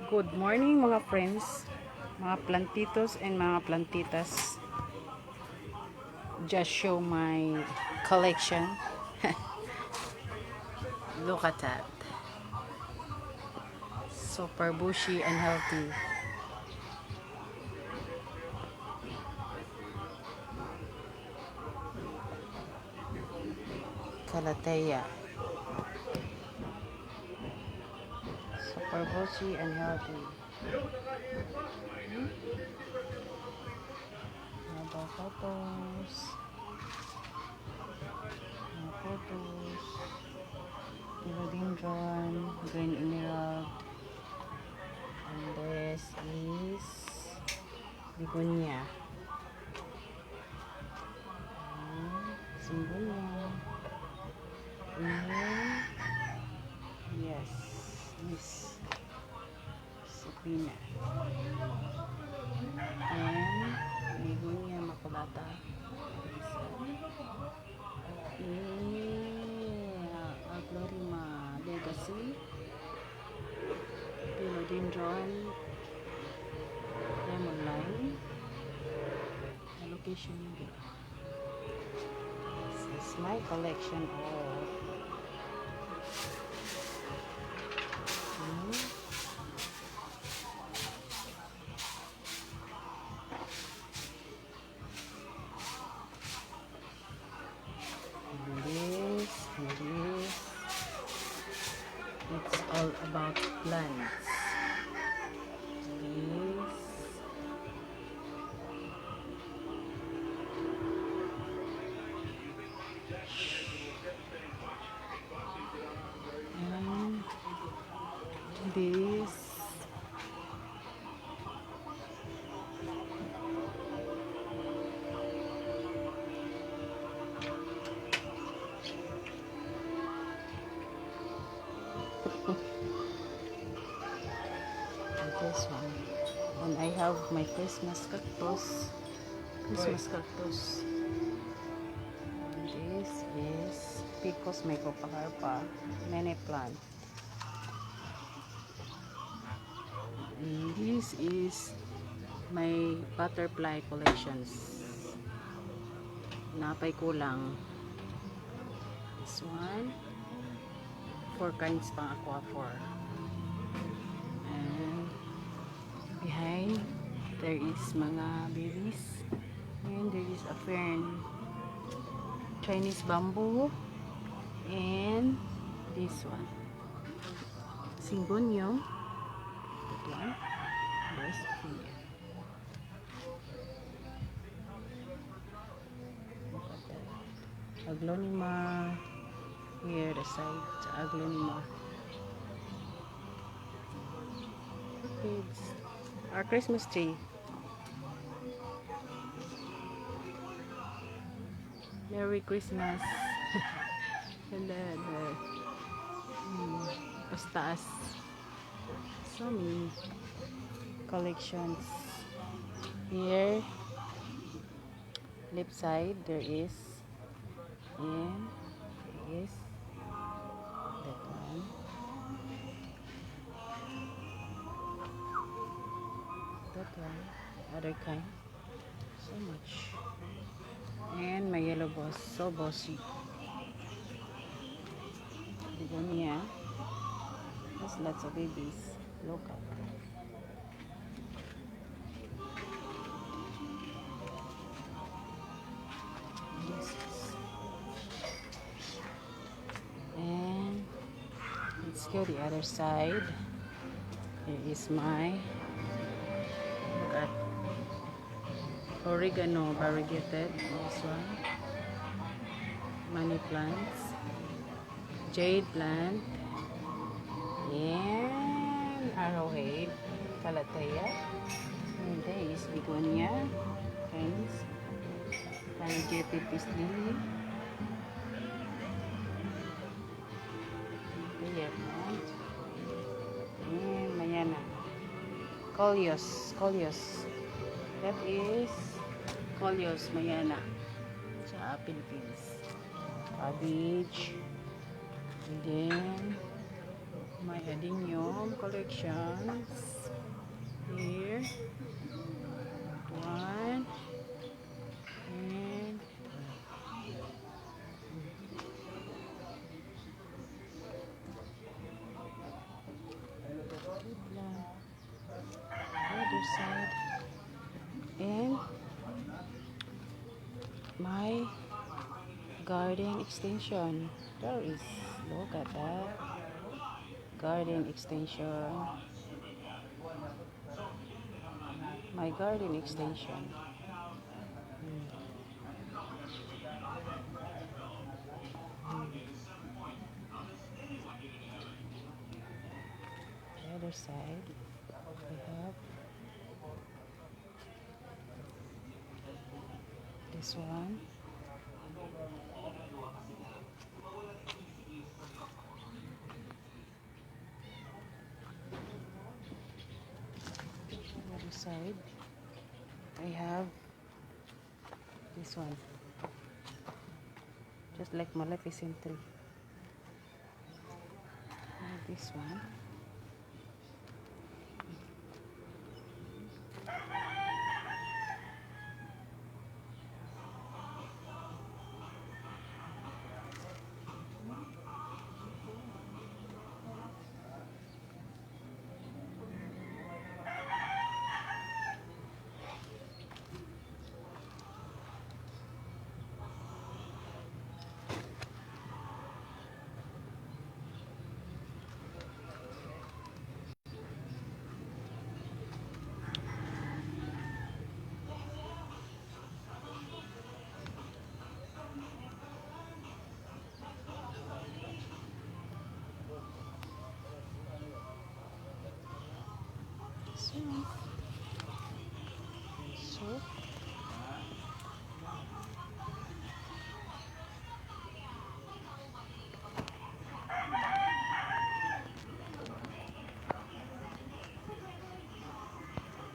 Good morning mga friends, mga plantitos and mga plantitas. Just show my collection. Look at that. Super bushy and healthy. Calathea. Super bushy and healthy. Mga photos. Mga photos. Philodendron. Green emerald. And this is begonia. Simbonia. And yes, this Sapina. And begonia maculata. Aglorima legacy. Philodendron. Lemon lime. Location here. This is my collection of this. It's all about plants. This. And this. This one. And I have my Christmas cactus. And this is Picos mycopacarpa, many plant. And this is my butterfly collections. Napay kulang. This one. 4 kinds pang aquaphor. And behind there is mga berries. And there is a fern. Chinese bamboo. And this one. Singonyo. That one. Yes, here. Look at that. Aglonema. Here, the side. Aglonema. It's our Christmas tree. Merry Christmas. And then pastaas. So many collections. Here, left side, there is, and there is that one. That one, other kind. So much. And my yellow boss, so bossy. Begonia. There's lots of babies. Look up. Yes. And let's go the other side. Here is my, look at, oregano variegated. This one. Money plants. Jade plant. And arrowhead. Calathea. And there is begonia. Friends. Variegated peace lily. Prayer plant. And mayana. Coleus. That is Coleus mayana sa Philippines. Cabbage. And then my adenium collections. Here, one, and other side, and my garden extension. There is, look at that, garden extension. My garden extension. The other side, we have this one. The other side, I have this one, just like Maleficent tree. This one. This one. So